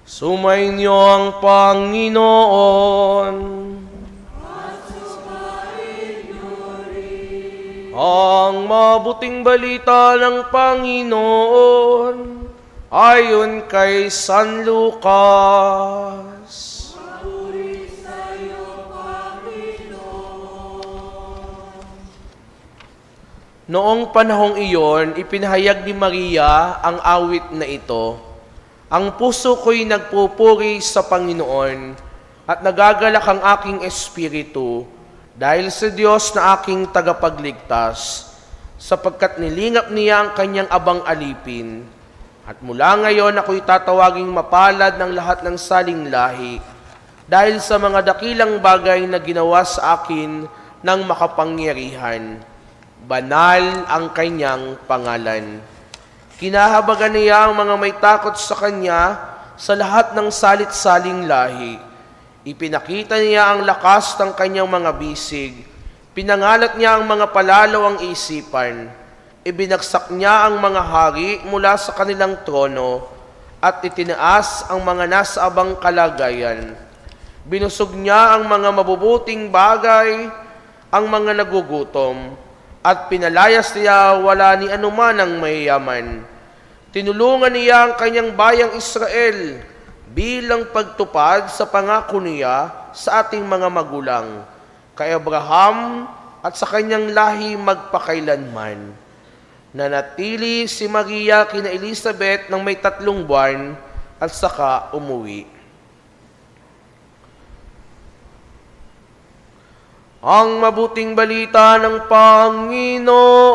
Sumainyo ang Panginoon. Ang mabuting balita ng Panginoon ayon kay San Lucas. Noong panahong iyon, ipinahayag ni Maria ang awit na ito. Ang puso ko'y nagpupuri sa Panginoon at nagagalak ang aking espiritu dahil sa Diyos na aking tagapagligtas, sapagkat nilingap niya ang kanyang abang alipin. At mula ngayon ako'y tatawaging mapalad ng lahat ng saling lahi dahil sa mga dakilang bagay na ginawa sa akin ng makapangyarihan. Banal ang kanyang pangalan. Kinahabagan niya ang mga may takot sa kanya sa lahat ng salit-saling lahi. Ipinakita niya ang lakas ng kanyang mga bisig. Pinangalat niya ang mga palalawang isipan. Ibinagsak niya ang mga hari mula sa kanilang trono at itinaas ang mga nasa abang kalagayan. Binusog niya ang mga mabubuting bagay, ang mga nagugutom, at pinalayas niya wala ni anuman ang mayayaman. Tinulungan niya ang kanyang bayang Israel bilang pagtupad sa pangako niya sa ating mga magulang, kay Abraham at sa kanyang lahi magpakailanman. Nanatili si Maria kina Elizabeth ng may 3 buwan at saka umuwi. Ang mabuting balita ng Panginoon.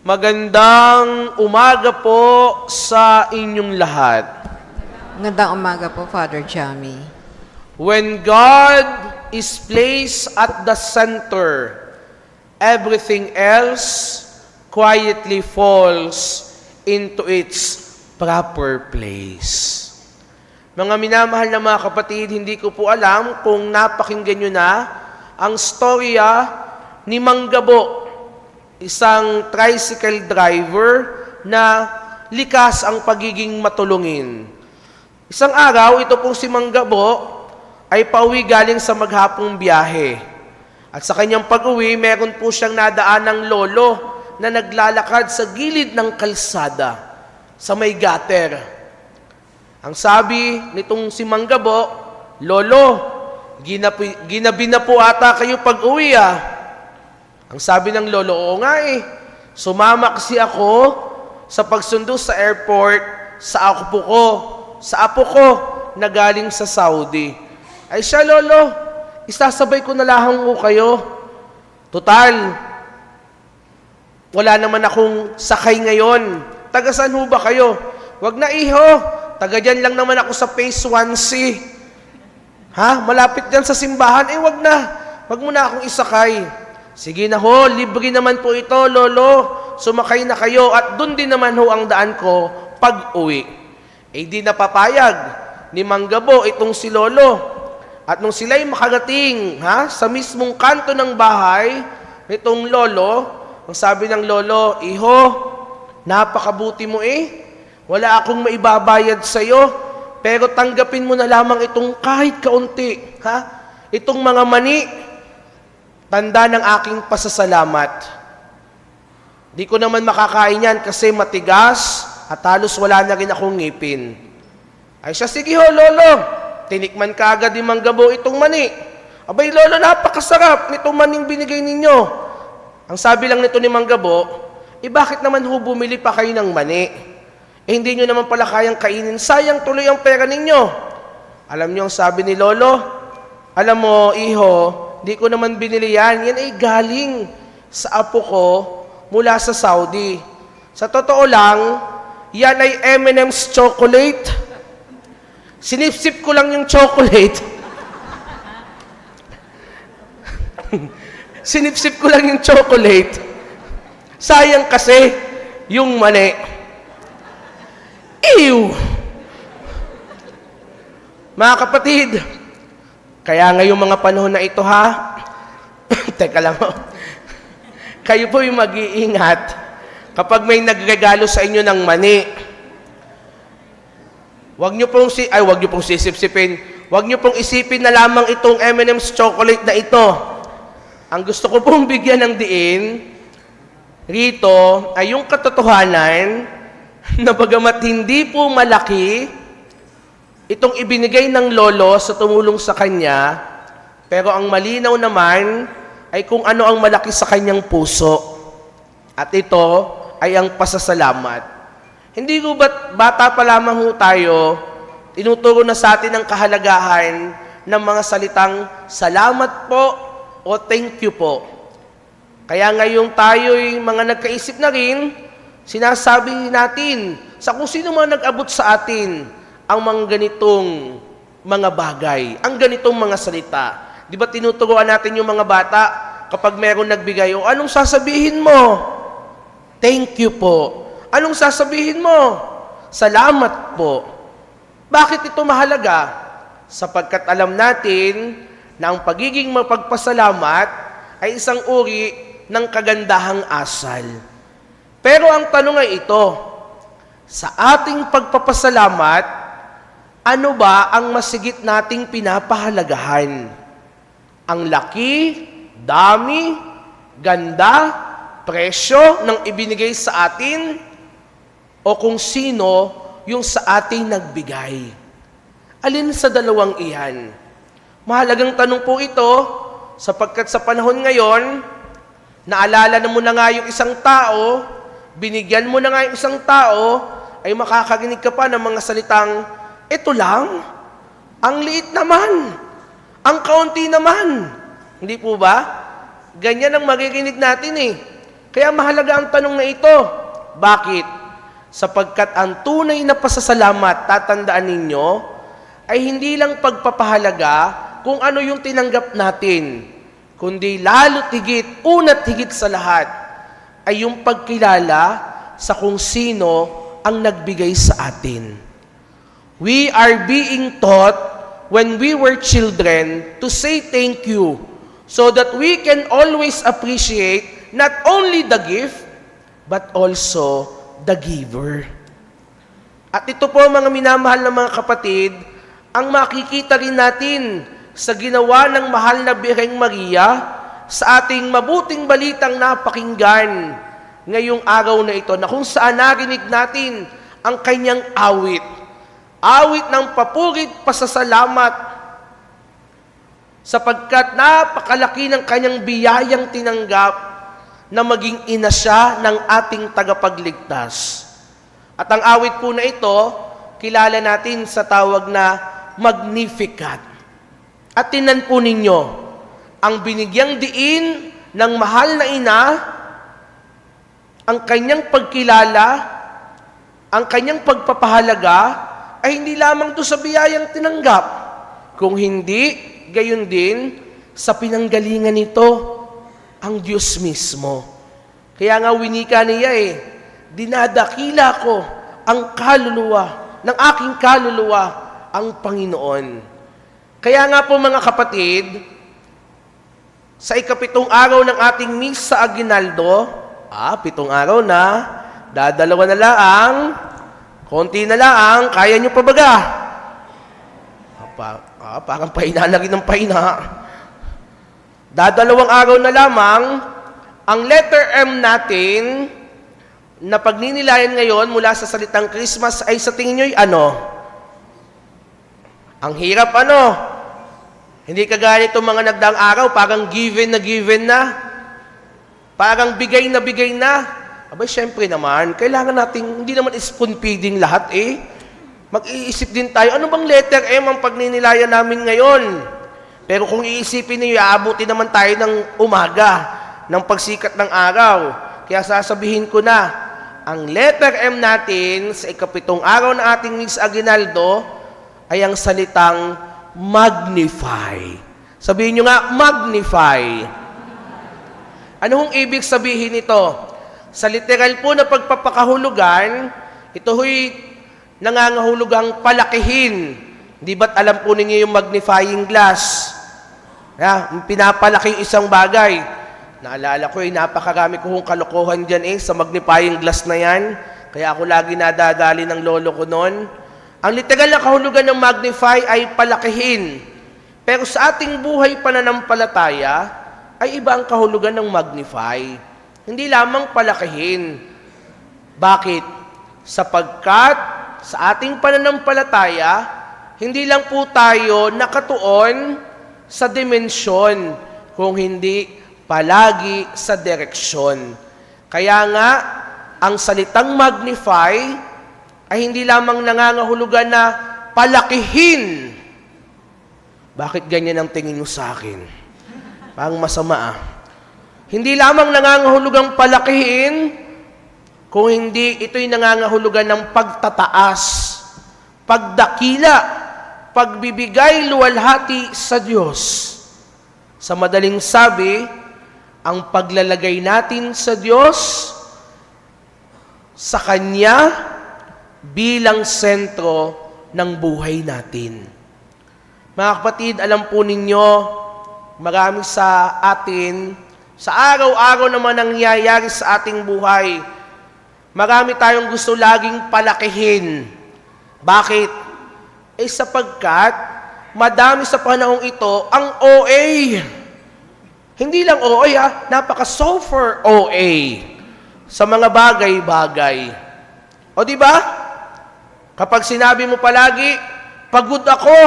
Magandang umaga po sa inyong lahat. Magandang umaga po, Father Jami. When God is placed at the center, everything else quietly falls into its proper place. Mga minamahal na mga kapatid, hindi ko po alam kung napakinggan nyo na ang storya ni Manggabo, isang tricycle driver na likas ang pagiging matulungin. Isang araw, ito pong si Manggabo ay pauwi galing sa maghapong biyahe. At sa kanyang pag-uwi, meron po siyang nadaan ng lolo na naglalakad sa gilid ng kalsada, sa may gutter. Ang sabi nitong si Manggabo, "Lolo, ginabi na po ata kayo pag-uwi ah." Ang sabi ng lolo, "Oo nga eh. Sumama kasi ako sa pagsundo sa airport sa apo ko na galing sa Saudi." "Ay siya, lolo, isasabay ko na lang ko kayo. Total, wala naman akong sakay ngayon. Taga saan ho ba kayo?" "Wag na iho, taga dyan lang naman ako sa Phase 1C. Ha? Malapit dyan sa simbahan." "Eh wag na, wag mo na akong isakay." "Sige na ho, libre naman po ito, lolo. Sumakay na kayo at dun din naman ho ang daan ko pag uwi." Eh di napapayag ni Manggabo itong si lolo. At nung sila'y makarating sa mismong kanto ng bahay nitong lolo, ang sabi ng lolo, "Iho, napakabuti mo eh. Wala akong maibabayad sa'yo, pero tanggapin mo na lamang itong kahit kaunti, itong mga mani, tanda ng aking pasasalamat. Di ko naman makakain yan kasi matigas at halos wala na rin akong ngipin." Ay siya, "Sige ho, lolo." Tinikman kaagad ni Manggabo itong mani. "Abay lolo, napakasarap nitong maning binigay ninyo." Ang sabi lang nito ni Manggabo, bakit naman ho bumili pa kayo ng mani? Hindi nyo naman pala kayang kainin, sayang tuloy ang pera ninyo. Alam nyo ang sabi ni lolo? "Alam mo, iho, di ko naman binili yan. Yan ay galing sa apo ko mula sa Saudi. Sa totoo lang, yan ay M&M's chocolate. Sinipsip ko lang yung chocolate." Sinipsip ko lang yung chocolate. Sayang kasi yung mani. Ew! Mga kapatid, kaya ngayong mga panahon na ito teka lang ho. Kayo po yung mag-iingat kapag may nagregalo sa inyo ng mani. Huwag niyo pong sisipsipin. Huwag niyo pong isipin na lamang itong M&M's chocolate na ito. Ang gusto ko pong bigyan ng diin rito ay yung katotohanan na bagamat hindi po malaki itong ibinigay ng lolo sa tumulong sa kanya, pero ang malinaw naman ay kung ano ang malaki sa kanyang puso. At ito ay ang pasasalamat. Hindi ko ba't bata pa lamang ho tayo, tinuturo na sa atin ang kahalagahan ng mga salitang salamat po o thank you po. Kaya ngayong tayo'y mga nagkaisip na rin, sinasabi natin sa kung sino man nag-abot sa atin ang mga ganitong mga bagay, ang ganitong mga salita. Di ba tinuturuan natin yung mga bata kapag meron nagbigay, o anong sasabihin mo? Thank you po. Anong sasabihin mo? Salamat po. Bakit ito mahalaga? Sapagkat alam natin na ang pagiging mapagpasalamat ay isang uri ng kagandahang asal. Pero ang tanong ay ito, sa ating pagpapasalamat, ano ba ang masigit nating pinapahalagahan? Ang laki, dami, ganda, presyo ng ibinigay sa atin, o kung sino yung sa ating nagbigay? Alin sa dalawang iyan? Mahalagang tanong po ito, sapagkat sa panahon ngayon, naalala na mo na nga yung isang tao, binigyan mo na nga yung isang tao, ay makakarinig ka pa ng mga salitang, ito lang, ang liit naman, ang kaunti naman. Hindi po ba? Ganyan ang maririnig natin eh. Kaya mahalaga ang tanong na ito. Bakit? Sapagkat ang tunay na pasasalamat, tatandaan ninyo, ay hindi lang pagpapahalaga kung ano yung tinanggap natin, kundi lalo't higit, una't higit sa lahat, ay yung pagkilala sa kung sino ang nagbigay sa atin. We are being taught when we were children to say thank you so that we can always appreciate not only the gift, but also the giver. At ito po mga minamahal na mga kapatid, ang makikita rin natin sa ginawa ng mahal na Birheng Maria sa ating mabuting balitang napakinggan ngayong araw na ito, na kung saan narinig natin ang kanyang awit. Awit ng papurit pasasalamat sapagkat napakalaki ng kanyang biyayang tinanggap na maging ina siya ng ating tagapagligtas. At ang awit po na ito, kilala natin sa tawag na Magnificat. At tinan po ninyo, ang binigyang diin ng mahal na ina, ang kanyang pagkilala, ang kanyang pagpapahalaga, ay hindi lamang to sa biyayang tinanggap, kung hindi, gayon din, sa pinanggalingan nito, ang Diyos mismo. Kaya nga winika niya dinadakila ko ang kaluluwa, ng aking kaluluwa, ang Panginoon. Kaya nga po mga kapatid, sa ikapitong araw ng ating misa sa Aguinaldo, 7 araw na, dadalawa na lang, konti na lang, kaya nyo pa baga? Parang pahina na rin ng pahina. Dadalawang araw na lamang, ang letter M natin, na pagninilayan ngayon mula sa salitang Christmas ay sa tingin nyo'y ano? Ang hirap ano? Hindi kagaya itong mga nagdaang araw, parang given na. Parang bigay na. Abay, syempre naman, kailangan nating, hindi naman spoon feeding lahat Mag-iisip din tayo, ano bang letter M ang pagninilayan namin ngayon? Pero kung iisipin niyo, aabuti naman tayo ng umaga, ng pagsikat ng araw. Kaya sasabihin ko na, ang letter M natin sa ikapitong araw na ating Miss Aguinaldo ay ang salitang magnify. Sabihin nyo nga, magnify. Ano hong ibig sabihin nito? Sa literal po na pagpapakahulugan, ito huy nangangahulugang palakihin. Di ba't alam po ninyo yung magnifying glass? Pinapalaki yung isang bagay. Naalala ko napakarami ko kong kalokohan dyan sa magnifying glass na yan. Kaya ako lagi nadadali ng lolo ko noon. Ang literal na kahulugan ng magnify ay palakihin. Pero sa ating buhay pananampalataya, ay iba ang kahulugan ng magnify. Hindi lamang palakihin. Bakit? Sapagkat sa ating pananampalataya, hindi lang po tayo nakatuon sa dimensyon, kung hindi palagi sa direksyon. Kaya nga, ang salitang magnify ay hindi lamang nangangahulugan na palakihin. Bakit ganyan ang tingin mo sa akin? Parang masama Hindi lamang nangangahulugang palakihin, kung hindi ito'y nangangahulugan ng pagtataas, pagdakila, pagbibigay luwalhati sa Diyos. Sa madaling sabi, ang paglalagay natin sa Diyos, sa Kanya, bilang sentro ng buhay natin. Mga kapatid, alam po ninyo, marami sa atin, sa araw-araw naman nangyayari sa ating buhay, marami tayong gusto laging palakihin. Bakit? Sapagkat madami sa panahong ito ang OA. Hindi lang OA napaka-super OA sa mga bagay-bagay. O di ba? Kapag sinabi mo palagi, pagod ako,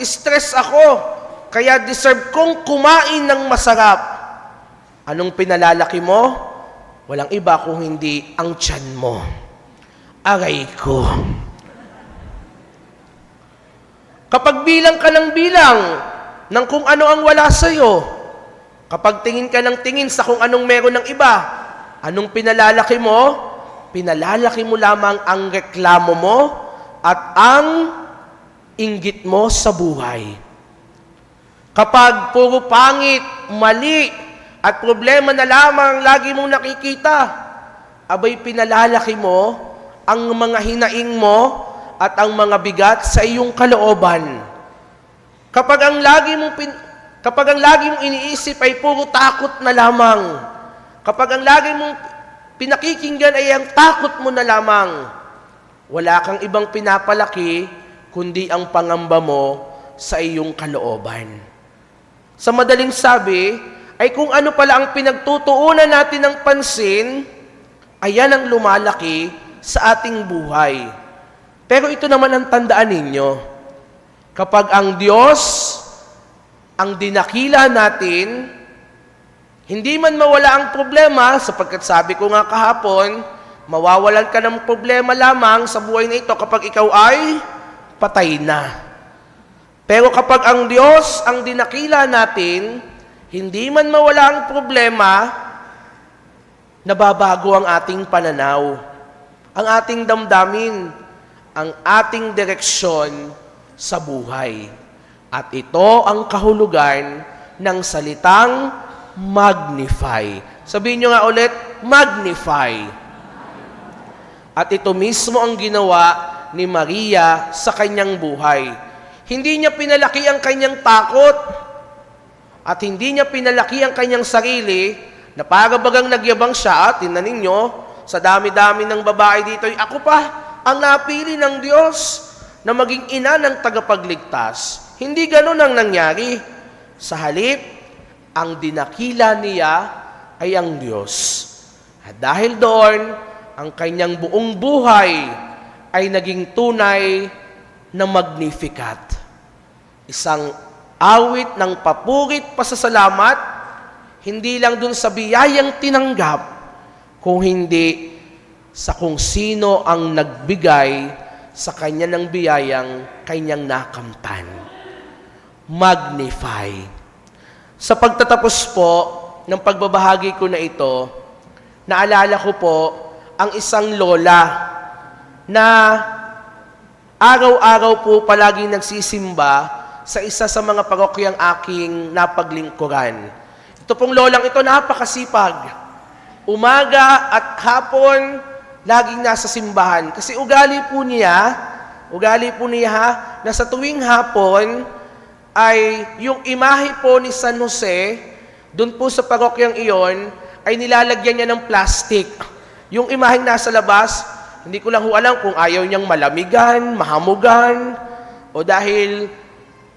stress ako, kaya deserve kong kumain ng masarap. Anong pinalalaki mo? Walang iba kung hindi ang tiyan mo. Aray ko. Kapag bilang ka ng bilang ng kung ano ang wala sa'yo, kapag tingin ka ng tingin sa kung anong meron ng iba, anong pinalalaki mo? Pinalalaki mo lamang ang reklamo mo at ang inggit mo sa buhay. Kapag puro pangit, mali, at problema na lamang lagi mong nakikita, abay pinalalaki mo ang mga hinaing mo at ang mga bigat sa iyong kalooban. Kapag ang lagi mong iniisip ay puro takot na lamang, kapag ang lagi mong pinakikinggan ay ang takot mo na lamang, wala kang ibang pinapalaki kundi ang pangamba mo sa iyong kalooban. Sa madaling sabi, ay kung ano pala ang pinagtutuunan natin ng pansin, ayan ang lumalaki sa ating buhay. Pero ito naman ang tandaan ninyo, kapag ang Diyos ang dinakila natin, hindi man mawala ang problema, sapagkat sabi ko nga kahapon, mawawalan ka ng problema lamang sa buhay na ito kapag ikaw ay patay na. Pero kapag ang Diyos ang dinakila natin, hindi man mawala ang problema, nababago ang ating pananaw, ang ating damdamin, ang ating direksyon sa buhay. At ito ang kahulugan ng salitang magnify. Sabihin nyo nga ulit, magnify. At ito mismo ang ginawa ni Maria sa kanyang buhay. Hindi niya pinalaki ang kanyang takot at hindi niya pinalaki ang kanyang sarili na para bagang nagyabang siya. Tingnan ninyo, sa dami-dami ng babae dito, ako pa ang napili ng Diyos na maging ina ng tagapagligtas. Hindi ganun ang nangyari. Sa halip, ang dinakila niya ay ang Diyos. At dahil doon, ang kanyang buong buhay ay naging tunay na Magnificat. Isang awit ng papurit pasasalamat, hindi lang dun sa biyayang tinanggap, kung hindi sa kung sino ang nagbigay sa kanya ng biyayang kanyang nakamtan. Magnify. Sa pagtatapos po ng pagbabahagi ko na ito, naalala ko po ang isang lola na araw-araw po palaging nagsisimba sa isa sa mga parokyang aking napaglingkuran. Ito pong lolang ito napakasipag. Umaga at hapon, laging nasa simbahan. Kasi ugali po niya na sa tuwing hapon, ay yung imahe po ni San Jose, doon po sa parokyang iyon, ay nilalagyan niya ng plastic. Yung imaheng nasa labas, hindi ko lang ho alam kung ayaw niyang malamigan, mahamugan, o dahil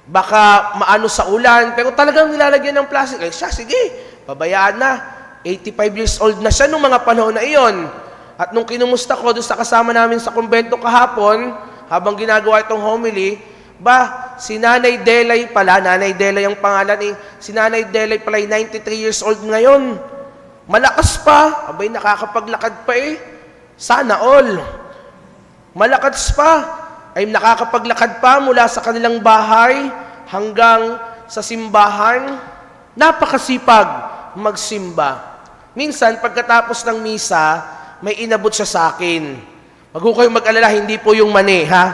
baka maano sa ulan, pero talagang nilalagyan ng plastic. Ay siya, sige, pabayaan na. 85 years old na siya nung mga panahon na iyon. At nung kinumusta ko doon sa kasama namin sa kumbento kahapon, habang ginagawa itong homily, si Nanay Delay pala, Nanay Delay ang pangalan si Nanay Delay pala ay 93 years old ngayon. Malakas pa, abay nakakapaglakad pa Sana all. Malakas pa, ay nakakapaglakad pa mula sa kanilang bahay hanggang sa simbahan. Napakasipag magsimba. Minsan, pagkatapos ng misa, may inabot siya sa akin. Wag ho kayong mag-alala, hindi po yung mani, ha?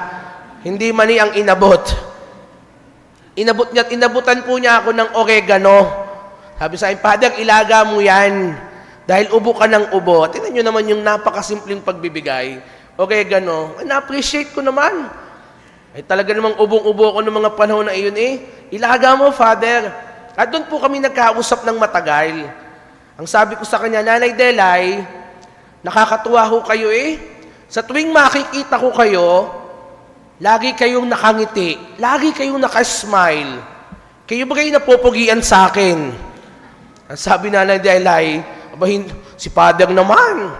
Hindi mani ang inabot. Inabutan po niya ako ng oregano. Sabi sa akin, Father, ilaga mo yan. Dahil ubo ka ng ubo. Tingnan nyo naman yung napakasimpleng pagbibigay. Oregano. Na-appreciate ko naman. Ay talaga namang ubong-ubo ko ng mga panahon na iyon Ilaga mo, Father. At doon po kami nagkausap ng matagal. Ang sabi ko sa kanya, Nanay Delay, nakakatuwa ho kayo Sa tuwing makikita ko kayo, lagi kayong nakangiti. Lagi kayong nakasmile. Kayo ba kayo napupugian sa akin? Ang sabi Nanay Delay, si Father naman.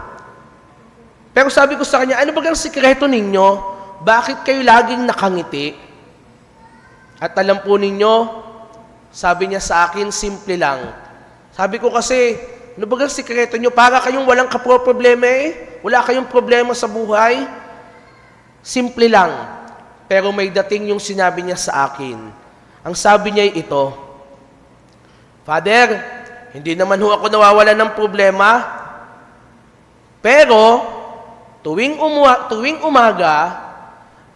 Pero sabi ko sa kanya, ano ba ang sikreto ninyo? Bakit kayo laging nakangiti? At alam po ninyo, sabi niya sa akin, simple lang. Sabi ko kasi, ano ba ang sikreto nyo? Para kayong walang kaproblema Wala kayong problema sa buhay? Simple lang. Pero may dating yung sinabi niya sa akin. Ang sabi niya ito, Father, hindi naman ho ako nawawalan ng problema, pero tuwing umaga,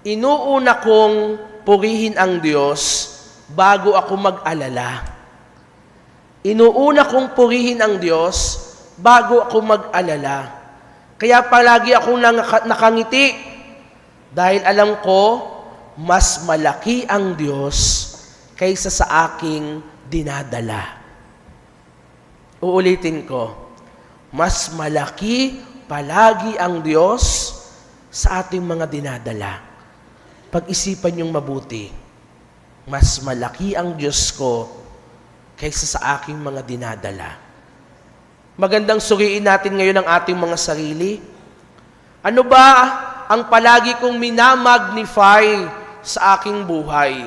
inuuna kong purihin ang Diyos bago ako mag-alala. Inuuna kong purihin ang Diyos bago ako mag-alala. Kaya palagi akong nakangiti dahil alam ko, mas malaki ang Diyos kaysa sa aking dinadala. Uulitin ko, mas malaki palagi ang Diyos sa ating mga dinadala. Pag-isipan niyong mabuti, mas malaki ang Diyos ko kaysa sa aking mga dinadala. Magandang suriin natin ngayon ang ating mga sarili. Ano ba ang palagi kong minamagnify sa aking buhay?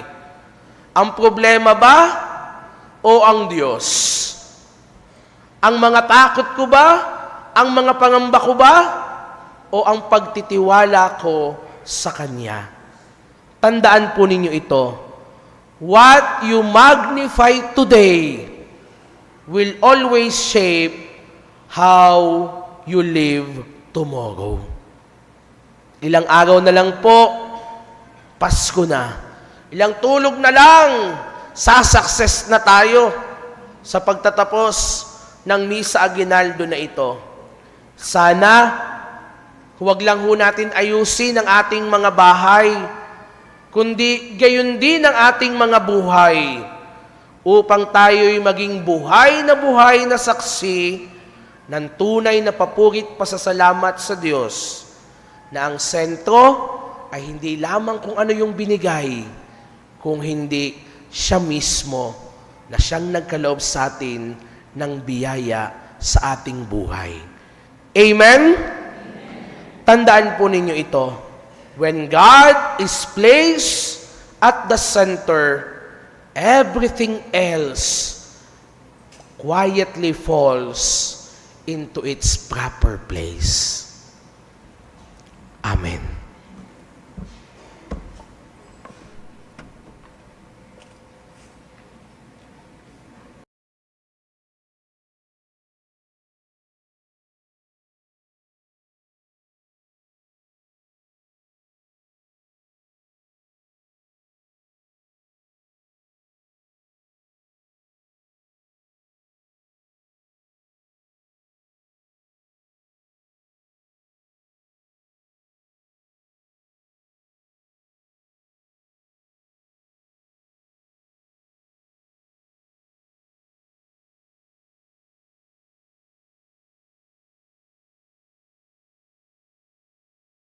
Ang problema ba o ang Diyos? Ang mga takot ko ba? Ang mga pangamba ko ba? O ang pagtitiwala ko sa Kanya? Tandaan po ninyo ito. What you magnify today will always shape how you live tomorrow. Ilang araw na lang po, Pasko na. Ilang tulog na lang, sasucess na tayo sa pagtatapos ng Misa Aguinaldo na ito. Sana, huwag lang ho natin ayusin ang ating mga bahay, kundi gayon din ang ating mga buhay, upang tayo'y maging buhay na saksi ng tunay na papurit pasasalamat sa Diyos, na ang sentro ay hindi lamang kung ano yung binigay, kung hindi siya mismo na siyang nagkaloob sa atin ng biyaya sa ating buhay. Amen? Tandaan po ninyo ito. When God is placed at the center, everything else quietly falls into its proper place. Amen.